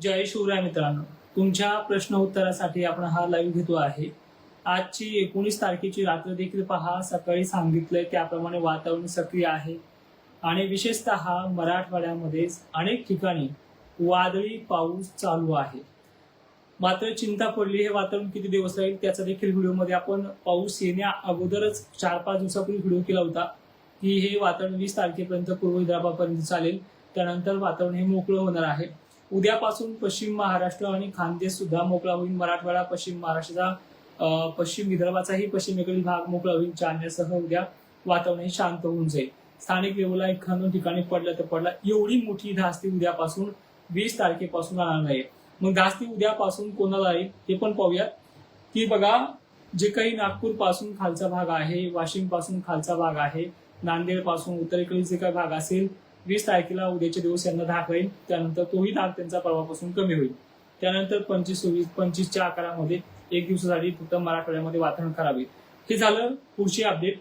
जय शिवराय मित्रांनो, तुमच्या प्रश्न उत्तरासाठी आपण हा लाईव्ह घेतो आहे। आजची 19 तारखेची रात्र देखील पहा, सकाळी सांगितलंय त्याप्रमाणे वातावरण सक्रिय आहे आणि विशेषतः मराठवाड्यामध्ये अनेक ठिकाणी वादळी पाऊस चालू आहे। मात्र चिंता पडली, हे वातावरण किती दिवस राहील त्याचा देखील व्हिडिओमध्ये आपण पाऊस येण्या अगोदरच 4-5 दिवसापूर्वी व्हिडिओ केला होता की हे वातावरण 20 तारखेपर्यंत पूर्व विदर्भापर्यंत चालेल, त्यानंतर वातावरण हे मोकळं होणार आहे। उद्यापासून पश्चिम महाराष्ट्र आणि खानदेश सुद्धा मोकळा होईल। मराठवाडा, पश्चिम महाराष्ट्राचा, पश्चिम विदर्भाचाही पश्चिमेकडील भाग मोकळा होईल। चांदण्यासह उद्या वातावरण शांत होऊन जाईल। स्थानिक लेवलला एखाद्या ठिकाणी पडलं तर पडला, एवढी मोठी धास्ती उद्यापासून 20 तारखेपासून राहणार नाही। मग धास्ती उद्यापासून कोणाला येईल ते पण पाहूयात की बघा, जे काही नागपूर पासून खालचा भाग आहे, वाशिम पासून खालचा भाग आहे, नांदेड पासून उत्तरेकडील जे काही भाग असेल, 20 तारखेला उद्याचे दिवस यांना धाक राहील। त्यानंतर तोही धाक त्यांचा परवापासून कमी होईल। त्यानंतर 25-26च्या आकारामध्ये एक दिवसासाठी फक्त मराठवाड्यामध्ये वातावरण खराब होईल। हे झालं पुढची अपडेट।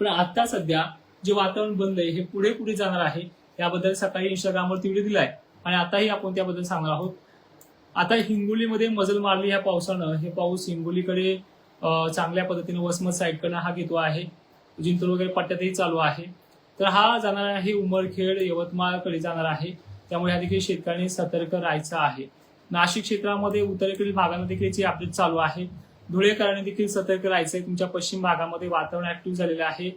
पण आता सध्या जे वातावरण बनलंय हे पुढे पुढे जाणार आहे, याबद्दल सकाळी इंस्टाग्रामवरती व्हिडिओ दिलाय आणि आताही आपण त्याबद्दल सांगणार आहोत। आता हिंगोलीमध्ये मजल मारली ह्या पावसानं, हे पाऊस हिंगोलीकडे चांगल्या पद्धतीने वसमत साईडकडनं हा घेतो आहे, जिंतूर वगैरे पट्ट्यातही चालू आहे। तर हा जाणार आहे उमरखेड, यवतमाळकडे जाणार आहे, त्यामुळे या देखील शेतकऱ्यांनी सतर्क राहायचं आहे। नाशिक क्षेत्रामध्ये उत्तरेकडील भागांना देखील अपडेट चालू आहे। धुळेकरांनी देखील सतर्क राहायचंय। तुमच्या पश्चिम भागामध्ये वातावरण ऍक्टिव्ह झालेलं आहे।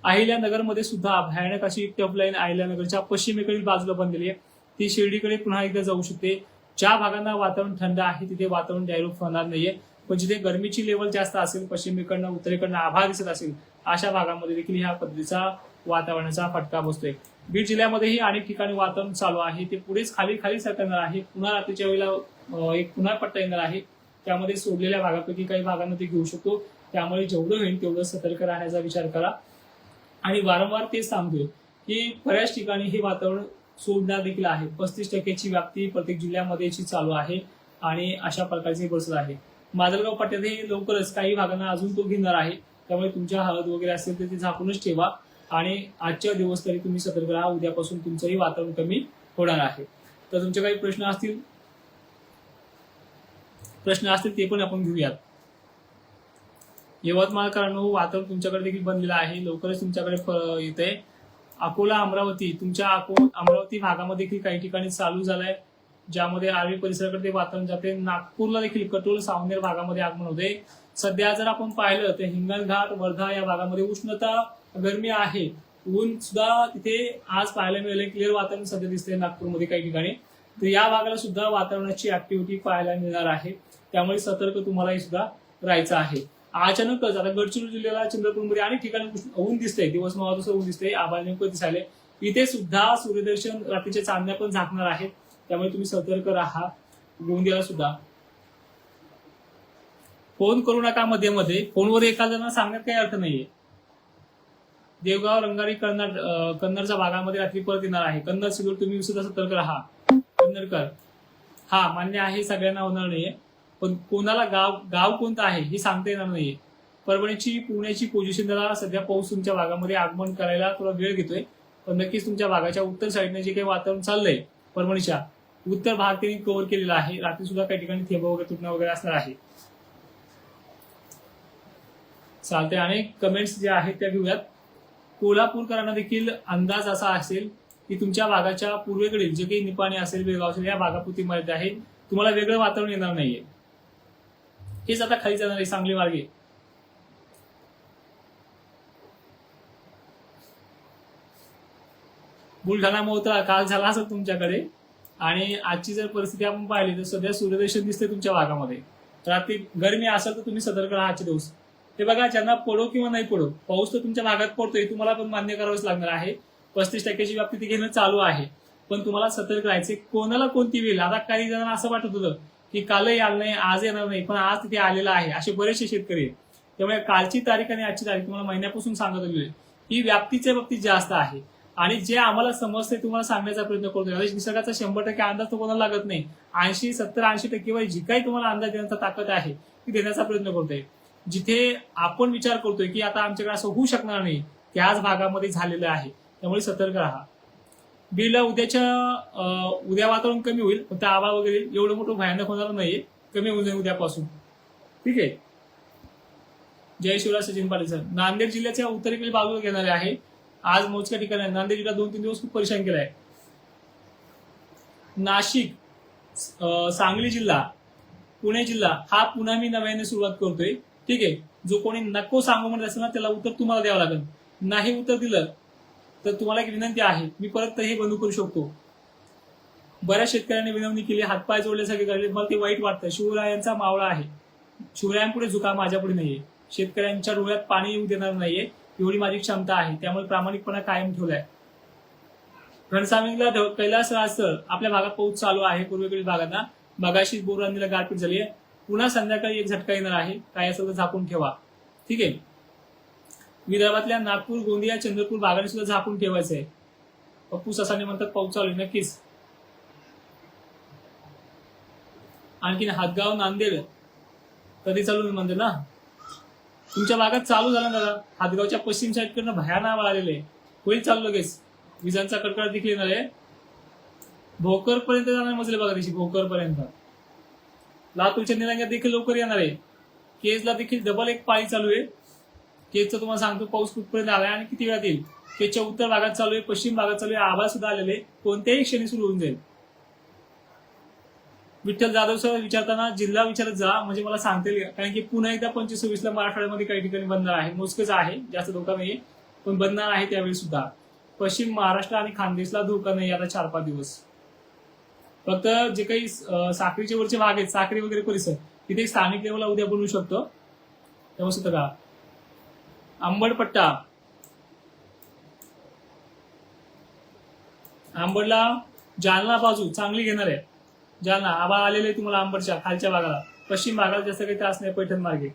अहिल्यानगरमध्ये सुद्धा भयानक अशी टफ लाईन अहिल्यानगरच्या पश्चिमेकडील बाजूला बनलेली आहे, ती शिर्डीकडे पुन्हा एकदा जाऊ शकते। ज्या भागांना वातावरण थंड आहे तिथे वातावरण डायरेक्ट होणार नाहीये, पण जिथे गरमीची लेवल जास्त असेल, पश्चिमेकडनं उत्तरेकडनं आभाळ दिसत असेल, अशा भागामध्ये देखील ह्या पद्धतीचा वातावरणाचा फटका बसतोय। बीड जिल्ह्यामध्येही अनेक ठिकाणी वातावरण चालू आहे, ते पुढेच खाली खाली सरकणार आहे। पुन्हा रात्रीच्या वेळेला एक पुन्हा पट्टा येणार आहे, त्यामध्ये सोडलेल्या भागापैकी काही भागांना ते घेऊ शकतो। त्यामुळे जेवढं होईल तेवढं सतर्क राहण्याचा विचार करा। आणि वारंवार तेच सांगतोय की बऱ्याच ठिकाणी हे वातावरण सोडणार देखील आहे। 35% व्याप्ती प्रत्येक जिल्ह्यामध्ये याची चालू आहे आणि अशा प्रकारची बसत आहे। माजलगाव पट्ट्यातही लवकरच काही भागांना अजून तो घेणार आहे, त्यामुळे तुमच्या हळद वगैरे असेल तर ते झाकूनच ठेवा आणि आजच्या दिवस तरी तुम्ही सतर्क राहा। उद्यापासून तुमचंही वातावरण कमी होणार आहे। तर तुमचे काही प्रश्न असतील ते पण आपण घेऊयात। यवतमाळकरांनो, वातावरण तुमच्याकडे देखील बनलेलं आहे, लवकरच तुमच्याकडे येतंय। अकोला, अमरावती, तुमच्या अमरावती भागामध्ये देखील काही ठिकाणी चालू झालंय, ज्यामध्ये आर्वी परिसराकडे ते वातावरण जाते। नागपूरला देखील कटोल, सावनेर भागामध्ये आगमन होते। सध्या जर आपण पाहिलं तर हिंगणघाट, वर्धा या भागामध्ये उष्णता, गरमी आहे, ऊन सुद्धा तिथे आज पाहायला मिळेल। क्लिअर वातावरण सध्या दिसतंय नागपूरमध्ये काही ठिकाणी, तर या भागाला सुद्धा वातावरणाची ऍक्टिव्हिटी पाहायला मिळणार आहे, त्यामुळे सतर्क तुम्हाला सुद्धा राहायचं आहे। अचानकच आता गडचिरोली जिल्ह्याला, चंद्रपूरमध्ये अनेक ठिकाणी ऊन दिसतंय, दिवस मावळतसं ऊन दिसतंय, आभाळ नेमकं दिसायले। इथे सुद्धा सूर्यदर्शन, रात्रीच्या चांदण्या पण झाकणार आहेत, त्यामुळे तुम्ही सतर्क राहा। गोंदियाला सुद्धा फोन करू नका मध्ये, फोनवर एखाद्याला सांगण्यात काही अर्थ नाहीये। देवगाव, रंगारी, कन्नडच्या भागामध्ये रात्री परत येणार आहे। कन्नड सिल्लोड तुम्ही सुद्धा सतर्क राहा। कन्नडकर, हा मान्य आहे, सगळ्यांना होणार नाहीये, पण कोणाला गाव कोणतं आहे हे सांगता येणार नाहीये। परभणीची, पुण्याची पोझिशन जरा सध्या पाऊस तुमच्या भागामध्ये आगमन करायला थोडा वेळ घेतोय, पण नक्कीच तुमच्या भागाच्या उत्तर साईडने जे काही वातावरण चाललंय, परभणीच्या उत्तर भाग त्यांनी कव्हर केलेला आहे। रात्री सुद्धा काही ठिकाणी थेंब वगैरे तुटणं वगैरे असणार आहे। चालते, अनेक कमेंट्स जे आहेत त्या घेऊयात। कोल्हापूरकरांना देखील अंदाज असा असेल की तुमच्या भागाच्या पूर्वेकडील जे काही निपाणी असेल, बेळगाव असेल, या भागापुरती मर्यादित आहे, तुम्हाला वेगळं वातावरण येणार नाहीये। हेच आता खाली जाणार आहे, सांगली मार्गे। बुलढाणा मोहोळ काल झाला असं तुमच्याकडे, आणि आजची जर परिस्थिती आपण पाहिली तर सध्या सूर्यदर्शन दिसते तुमच्या भागामध्ये। रात्री गरमी असेल तर तुम्ही सतर्क राहा आजचे दिवस। हे बघा, ज्यांना पडो किंवा नाही पडो, पाऊस तर तुमच्या भागात पडतोय, तुम्हाला पण मान्य करावंच लागणार आहे। 35% व्याप्ती ते घेणं चालू आहे, पण तुम्हाला सतर्क राहायचे। कोणाला कोणती वेळ, आता काही जणांना असं वाटत होतं की कालही आलं नाही, आज येणार नाही, पण आज तिथे आलेला आहे, असे बरेचसे शेतकरी आहेत। त्यामुळे कालची तारीख आणि आजची तारीख तुम्हाला महिन्यापासून सांगत आलेली आहे, ही व्याप्तीच्या बाबतीत जास्त आहे। आणि जे आम्हाला समजते तुम्हाला सांगण्याचा प्रयत्न करतोय। निसर्गाचा 100% अंदाज तो कोणाला लागत नाही, 80, 70, 80% जी काही तुम्हाला अंदाज देण्याचा ताकद आहे ती देण्याचा प्रयत्न करतोय। जिथे आपण विचार करतोय की आता आमच्याकडे असं होऊ शकणार नाही, त्याच भागामध्ये झालेलं आहे, त्यामुळे सतर्क राहा। बीडला उद्या वातावरण कमी होईल, फक्त आभाळ वगैरे एवढं मोठं भयानक होणार नाहीये, कमी होऊन जाईल उद्यापासून. ठीक आहे. जय शिवराज सचिन पाटील सर. नांदेड जिल्ह्याच्या उत्तरेकडील बाजूला घेणारे आहे. आज मोजक्या ठिकाणी नांदेड जिल्हा 2-3 दिवस खूप परेशान केलाय. नाशिक, सांगली जिल्हा, पुणे जिल्हा हा पुन्हा मी नव्याने सुरुवात करतोय. ठीक आहे. जो कोणी नको सांगू म्हणत असेल ना त्याला उत्तर तुम्हाला द्यावं लागेल. नाही उत्तर दिलं तर तुम्हाला एक विनंती आहे, मी परत हे बंद करू शकतो. बऱ्याच शेतकऱ्यांनी विनवणी केली, हातपाय जोडल्यासारखे करले, मला ते वाईट वाटतं. शिवरायांचा मावळा आहे, शिवरायांपुढे झुका, माझ्यापुढे नाहीये. शेतकऱ्यांच्या डोळ्यात पाणी येऊ देणार नाहीये एवढी माझी क्षमता आहे. त्यामुळे प्रामाणिकपणा कायम ठेवलाय. घनसावंगीला कैलास राजसर आपल्या भागात पाऊस चालू आहे. पूर्वेकडील भागांना मगाशी बोरांनीला गारपीट झाली आहे. पुन्हा संध्याकाळी एक झटका येणार आहे. काय असेल तर झाकून ठेवा. ठीक आहे. विदर्भातल्या नागपूर, गोंदिया, चंद्रपूर भागाने सुद्धा झाकून ठेवायचं आहे. पप्पू ससाने म्हणतात पाऊस चालू आहे. नक्कीच. आणखीन हातगाव, नांदेड कधी चालू म्हणते ना, तुमच्या भागात चालू झाला ना. हातगावच्या पश्चिम साईडकडनं भयानक आवाज आलेले, होईल चालू लगेच. विजांचा कडकडाट देखील येणार आहे. भोकर पर्यंत जाणार मजले बघा तशी, भोकर पर्यंत. लातूरच्या निलंग्यात देखील लवकर येणार आहे. केजला देखील डबल एक पाळी चालू आहे. केजचं तुम्हाला सांगतो पाऊस कुठपर्यंत आलाय आणि किती वेळात येईल. केजच्या उत्तर भागात चालू आहे, पश्चिम भागात चालू आहे. आभाळ सुद्धा आलेले, कोणत्याही क्षणी सुरू होऊन जाईल. विठ्ठल जाधव सर विचारताना जिल्हा विचारत जा, म्हणजे मला सांगता येईल. कारण की पुन्हा एकदा 25-26 मराठवाड्यामध्ये काही ठिकाणी बंदर आहे. मोजकच आहे, जास्त धोका नाहीये, पण बंदर आहे त्यावेळी सुद्धा. पश्चिम महाराष्ट्र आणि खानदेशला धोका नाही आता 4-5 दिवस. फक्त जे काही साखरीचे वरचे भाग आहेत, साखरी वगैरे परिसर, तिथे स्थानिक लेवलला उद्या बनवू शकतो. तेव्हा सुद्धा का आंबडपट्टा, आंबडला जालना बाजू चांगली घेणार आहे. जालना आभाळ आलेले तुम्हाला आंबडच्या खालच्या भागाला. पश्चिम भागाला जास्त काही त्रास नाही पैठण मार्गे.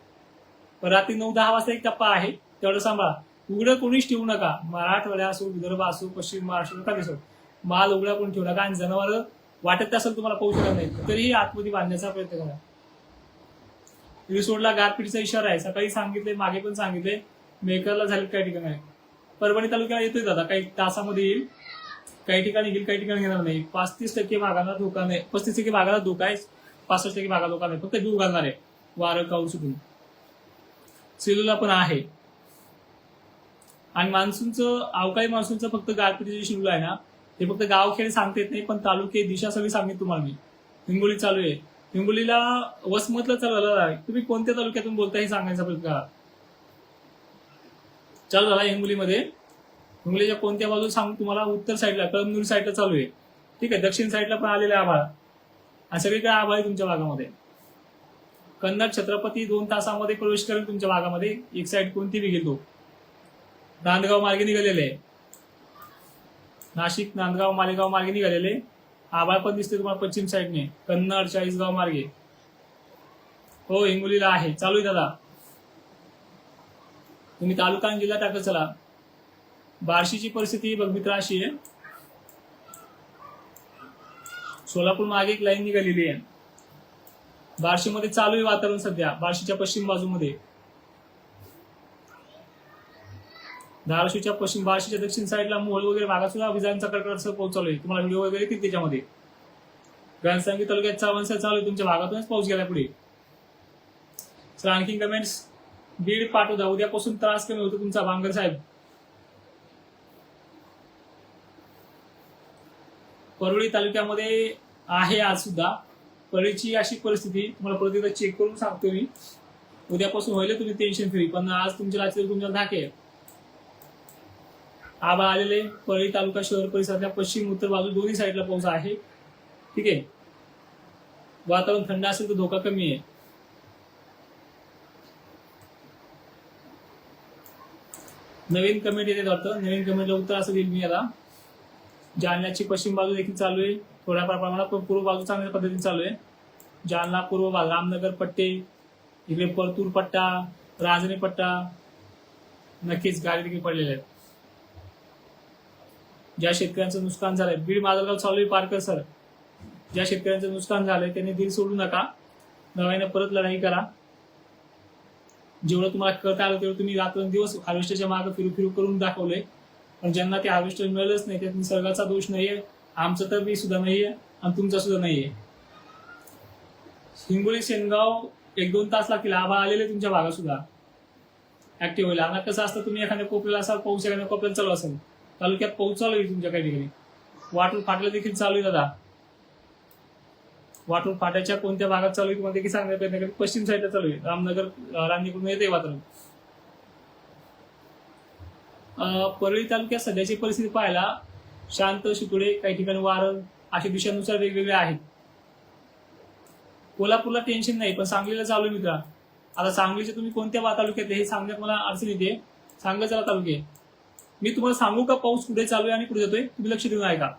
पण रात्री 9-10 वाजता एक टप्पा आहे, तेवढं सांभाळा. उघडं कोणीच ठेवू नका. मराठवाडा असो, विदर्भ असो, पश्चिम महाराष्ट्र नका दिसो, माल उघडा कोणी ठेवू नका. आणि जनावर वाटत असेल तुम्हाला पाऊस येणार नाही तरीही आतमध्ये बांधण्याचा प्रयत्न करा. रिसोडला गारपीटचा इशारा आहे. सकाळी सांगितले, मागे पण सांगितले. मेकरला झाले काही ठिकाणी. परभणी तालुक्याला येतोय दादा, काही तासामध्ये येईल. काही ठिकाणी येईल, काही ठिकाणी येणार नाही. 35% भागाला धोका नाही, 35% भागाला धोका आहे, 65% भागाला धोका नाही. फक्त दूर घालणार आहे वारं काऊन सुटून. सेलूला पण आहे. आणि मान्सूनचं, अवकाळी मान्सूनचं फक्त गारपीटीचे शेड्यूल आहे ना, ते फक्त गावखेड सांगता येत नाही, पण तालुके दिशा सगळी सांगितली तुम्हाला मी. हिंगोली चालू आहे. हिंगोलीला वसमतला चालू झाला आहे. तुम्ही कोणत्या तालुक्यातून बोलता हे सांगायचा प्रयत्न करा. चालू झाला हिंगोलीमध्ये. हिंगोलीच्या कोणत्या बाजूला सांगू तुम्हाला. उत्तर साईडला, कळमनुरी साईडला चालू आहे. ठीक आहे. दक्षिण साईडला पण आलेले आभाळ, आणि सगळीकडे आभाळ आहे तुमच्या भागामध्ये. कन्नड छत्रपती 2 तासामध्ये प्रवेश करेल तुमच्या भागामध्ये. एक साईड कोणती बी घेतो. नांदगाव मार्गे निघालेले आहे. नाशिक, नांदगाव, मालेगाव मार्गे निघालेले. आभाळ पण दिसते तुम्हाला पश्चिम साईडने, कन्नड, चाळीसगाव मार्गे. हो, हिंगोलीला आहे, चालू आहे दादा. तुम्ही तालुका आणि जिल्हा टाकत चला. बार्शीची परिस्थिती बघ मित्र अशी आहे. सोलापूर मागे एक लाईन निघालेली आहे. बार्शीमध्ये चालू आहे वातावरण सध्या, बार्शीच्या पश्चिम बाजूमध्ये. धाराशिवच्या पश्चिम, बार्शीच्या दक्षिण साईडला मोहोळ वगैरे भागात सुद्धा विजांचा कडकडाट पाऊस चालू आहे. तुम्हाला व्हिडिओ वगैरे येतील त्याच्यामध्ये. घनसावंगी तालुक्यात चावणसर चालू आहे. तुमच्या भागातूनच पाऊस गेला पुढे. सर आणखी कमेंट्स. बीड पाठवता, उद्यापासून त्रास कमी होतो तुमचा बांगर साहेब. परळी तालुक्यामध्ये आहे आज सुद्धा. परळीची अशी परिस्थिती तुम्हाला परत एकदा चेक करून सांगतो मी. उद्यापासून होईल तुम्ही टेन्शन फ्री, पण आज तुमच्या रात्री तुमच्या धाके आभाळ आलेले. परळी तालुका शहर परिसरातल्या पश्चिम उत्तर बाजू दोन्ही साईडला पाऊस आहे. ठीक आहे. वातावरण थंड असेल तर धोका कमी आहे. नवीन कमेंट येते वाटतं. नवीन कमेंटला उत्तर असं देईल मी आता. जालन्याची पश्चिम बाजू देखील चालू आहे थोड्याफार प्रमाणात, पण पूर्व बाजू चांगल्या पद्धतीने चालू आहे. जालना पूर्व भाग, रामनगर पट्टे, इकडे परतूर पट्टा, राजनी पट्टा, नक्कीच गाडी देखील पडलेल्या आहेत. ज्या शेतकऱ्यांचं नुकसान झालंय, बीड माजलगाव चालू आहे पारकर सर. ज्या शेतकऱ्यांचं नुकसान झालंय त्यांनी दिल सोडू नका, नव्याने परत लढाई करा. जेवढं तुम्हाला करता आलं तेवढं तुम्ही रात्रंदिवस हार्वेस्टरच्या मागे फिरू करून दाखवलंय. पण ज्यांना ते हार्वेस्टर मिळालंच नाही, त्यात निसर्गाचा दोष नाहीये, आमचं तर मी सुद्धा नाहीये आणि तुमचा सुद्धा नाहीये. हिंगोली शेनगाव 1-2 तास लागतील. आबा आलेले तुमच्या भागात सुद्धा ऍक्टिव्ह व्हायला. आता कसं असतं, तुम्ही एखाद्या कोपऱ्याला असाल, पाऊस एखाद्या कोपऱ्यात चालू असेल, तालुक्यात पाऊस चालू आहे तुमच्या काही ठिकाणी, वाटून फाटलं देखील चालू आहे. दादा वाटून फाट्याच्या कोणत्या भागात चालू आहे तुम्हाला देखील सांगण्याचा प्रयत्न करेल. पश्चिम साईडला चालू आहे, रामनगर रांजीकडून येते वातावरण. परळी तालुक्यात सध्याची परिस्थिती पाहायला शांत, शितोडे, काही ठिकाणी वारं, अशा दिशानुसार वेगवेगळे आहेत. कोल्हापूरला टेन्शन नाही, पण सांगलीला चालू आहे मित्रा. आता सांगलीचे तुम्ही कोणत्या तालुक्यात हे सांगण्यात मला अडचण येते. सांगलीचा तालुके मी तुम्हाला सांगू का पाऊस कुठे चालू आहे आणि कुठे जातोय, तुम्ही लक्ष देऊन ऐका.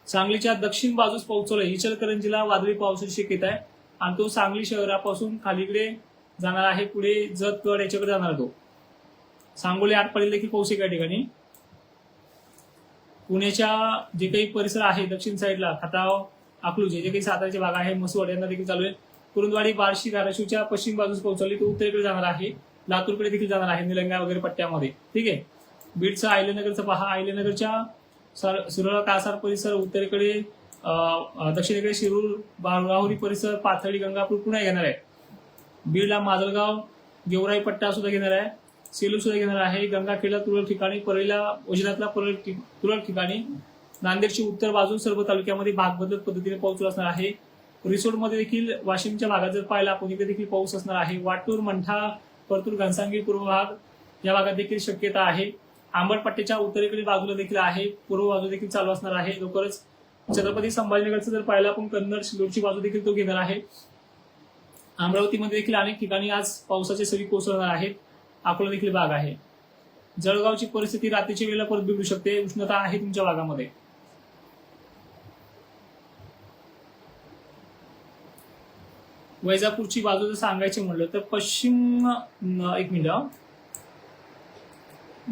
सांगलीच्या दक्षिण बाजूस पाऊस चालू आहे. इचलकरंजीला वादळी पावसाची शक्यता आहे आणि तो सांगली शहरापासून खालीकडे जाणार आहे, पुढे जतगड याच्याकडे जाणार आहे. तो सांगोली आटपाडी देखील पाऊस एका ठिकाणी. पुण्याच्या जे काही परिसर आहे दक्षिण साईडला, खटाव, अकलूज, जे काही साताऱ्याचे भाग आहे, मसवड यांना देखील चालू आहे. कुरुंदवाडी, बार्शी, धाराशिवच्या पश्चिम बाजूस पाऊस चालू आहे, तो उत्तरेकडे जाणार आहे, लातूरकडे देखील जाणार आहे, निलंगा वगैरे पट्ट्यामध्ये. ठीक आहे. बीडचं आयलेनगरचं पहा, आयलेनगरच्या सुरळा, कासार परिसर उत्तरेकडे, दक्षिणेकडे शिरूर, राहुरी परिसर, पाथर्डी, गंगापूर पुन्हा घेणार आहे. बीडला माजलगाव, गेवराई पट्टा सुद्धा घेणार आहे, सेलू सुद्धा घेणार आहे, गंगाखेडला तुरळक ठिकाणी, परळीला, वजिरातला तुरळक ठिकाणी, नांदेडची उत्तर बाजू सर्व तालुक्यामध्ये भाग बदलत पद्धतीने पाऊस असणार आहे. रिसोडमध्ये देखील वाशिमच्या भागात जर पाहिला आपण इथे देखील पाऊस असणार आहे. वाटूर, मंठा, परतूर, घनसांगी पूर्व भाग या भागात देखील शक्यता आहे. आंबटपट्ट्याच्या उत्तरेकडील बाजूला देखील आहे, पूर्व बाजू देखील चालू असणार आहे. लवकरच छत्रपती संभाजीनगरचं जर पाहिलं आपण, कन्नड, सिल्लोडची बाजू देखील तो घेणार आहे. अमरावतीमध्ये देखील अनेक ठिकाणी आज पावसाचे सरी कोसळणार आहेत. अकोला देखील भाग आहे. जळगावची परिस्थिती रात्रीच्या वेळेला परत बिघडू शकते. उष्णता आहे तुमच्या भागामध्ये. वैजापूरची बाजू जर सांगायची म्हणलं तर पश्चिम, एक मिनिट,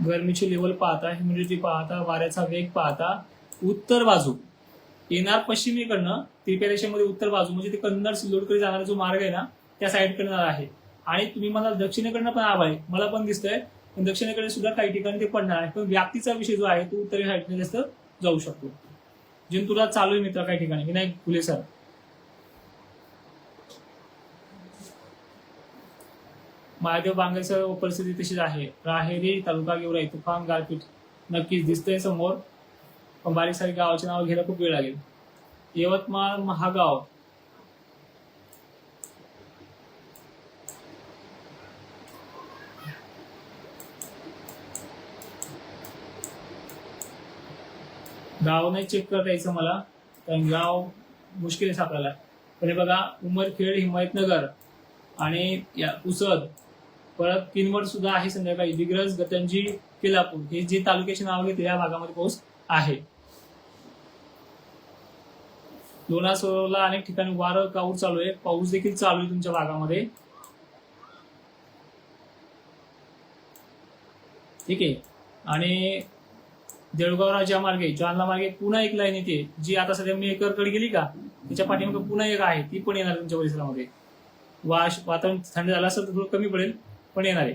गरमीची लेवल पाहता, ह्युमिडिटी पाहता, वाऱ्याचा वेग पाहता, उत्तर बाजू येणार पश्चिमेकडनं, तिरप्या रेषेमध्ये उत्तर बाजू म्हणजे ते कन्नड, सिल्लोडकडे जाणारा जो मार्ग आहे ना, त्या साईडकडे आहे. आणि तुम्ही मला दक्षिणेकडनं पण आवा आहे, मला पण दिसतंय, पण दक्षिणेकडे सुद्धा काही ठिकाणी ते पडणार आहे. पण व्याप्तीचा विषय जो आहे तो उत्तरे साईडने जास्त जाऊ शकतो. जिंतूरला चालू आहे मित्र काही ठिकाणी, विनायक फुले सर. महादेव बांगेचं परिस्थिती तशीच आहे. राहेरी तालुका, गेवराई, तुफान, गारपीट नक्कीच दिसतंय समोर, पण बारीक सारी गावाची नावं घ्यायला खूप वेळ लागेल. यवतमाळ, महागाव, गाव नाही चेक करता यायचं मला, कारण गाव मुश्किल आहे सापडायला. पण हे बघा, उमरखेड, हिमायतनगर आणि पुसद, परत किनवट सुद्धा आहे संध्याकाळी, दिग्रज, गतंजी, केलापूर, हे जे तालुक्याचे नाव घेते या भागामध्ये पाऊस आहे. लोणार सरोवरला अनेक ठिकाणी वारं, काऊर चालू आहे, पाऊस देखील चालू आहे तुमच्या भागामध्ये. ठीक आहे. आणि देऊळगाव राजा मार्गे, जालना मार्गे पुन्हा एक लाईन येते, जी आता सध्या मेकरकडे गेली का, त्याच्या पाठीमागे पुन्हा एक आहे, ती पण येणार तुमच्या परिसरामध्ये. वातावरण थंड झालं असेल तर थोडं कमी पडेल, पण येणार आहे.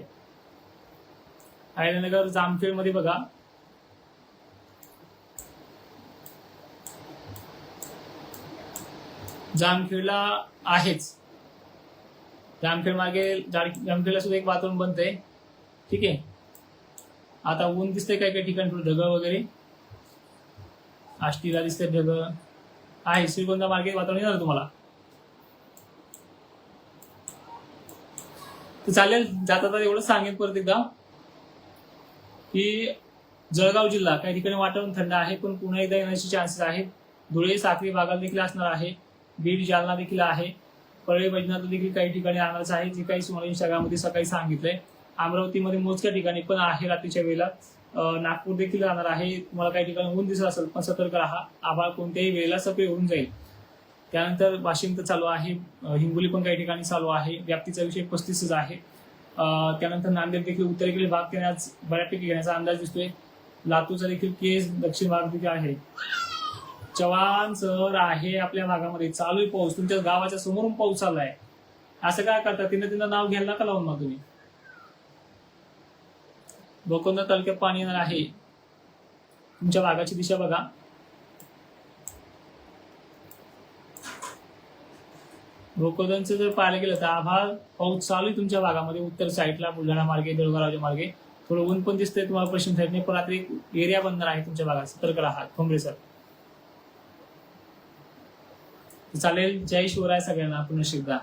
आयल्यानगर, जामखेड मध्ये बघा, जामखेडला आहेच, जामखेड मागे जामखेडला सुद्धा एक वातावरण बनतंय. ठीक आहे. आता ऊन दिसतंय काही काही ठिकाणी, थोडं ढगं वगैरे, आष्टीला दिसतंय ढगं आहे. श्रीगोंदा मार्गे वातावरण येणार तुम्हाला. चालेल, जाता एवढं सांगेन परत एकदा की जळगाव जिल्हा काही ठिकाणी वातावरण थंड आहे, पण पुन्हा एकदा येण्याचे चान्सेस आहेत. धुळे, साक्री भागात देखील असणार आहे. बीड, जालना देखील आहे. परळी, वैजनाथ देखील काही ठिकाणी राहणारच आहे, जे काही तुम्हाला इंस्टाग्राममध्ये सकाळी सांगितलंय. अमरावतीमध्ये मोजक्या ठिकाणी पण आहे रात्रीच्या वेळेला. नागपूर देखील राहणार आहे. तुम्हाला काही ठिकाणी ऊन दिसत असेल, पण सतर्क राहा, आभाळ कोणत्याही वेळेला सक्रिय होऊन जाईल. त्यानंतर वाशिम तर चालू आहे, हिंगोली पण काही ठिकाणी चालू आहे. व्याप्तीचा विषय 35च आहे. त्यानंतर नांदेड देखील उत्तरेकडील भाग त्याने आज बऱ्यापैकी घेण्याचा अंदाज दिसतोय. लातूरचा देखील केस दक्षिण भाग देखील आहे. चव्हाण सर आहे आपल्या भागामध्ये, चालू आहे पाऊस, तुमच्या गावाच्या समोरून पाऊस चाललाय. असं काय करता, तिनं नाव घ्यायला का लावून मग तुम्ही. भोकरदन तालुक्यात पाणी येणार आहे. तुमच्या भागाची दिशा बघा. भोकरदनचं जर पाहायला गेलं तर आभाळ पाऊस चालू आहे तुमच्या भागामध्ये. उत्तर साईडला बुलढाणा मार्गे, देऊळगाव मार्गे थोडं ऊन पण दिसतंय तुम्हाला पश्चिम साईडने, पण रात्री एरिया बनणार आहे तुमच्या भागात. सतर्क राहा खोंबरे सर. चालेल. जय शिवराय सगळ्यांना पुन्हा एकदा.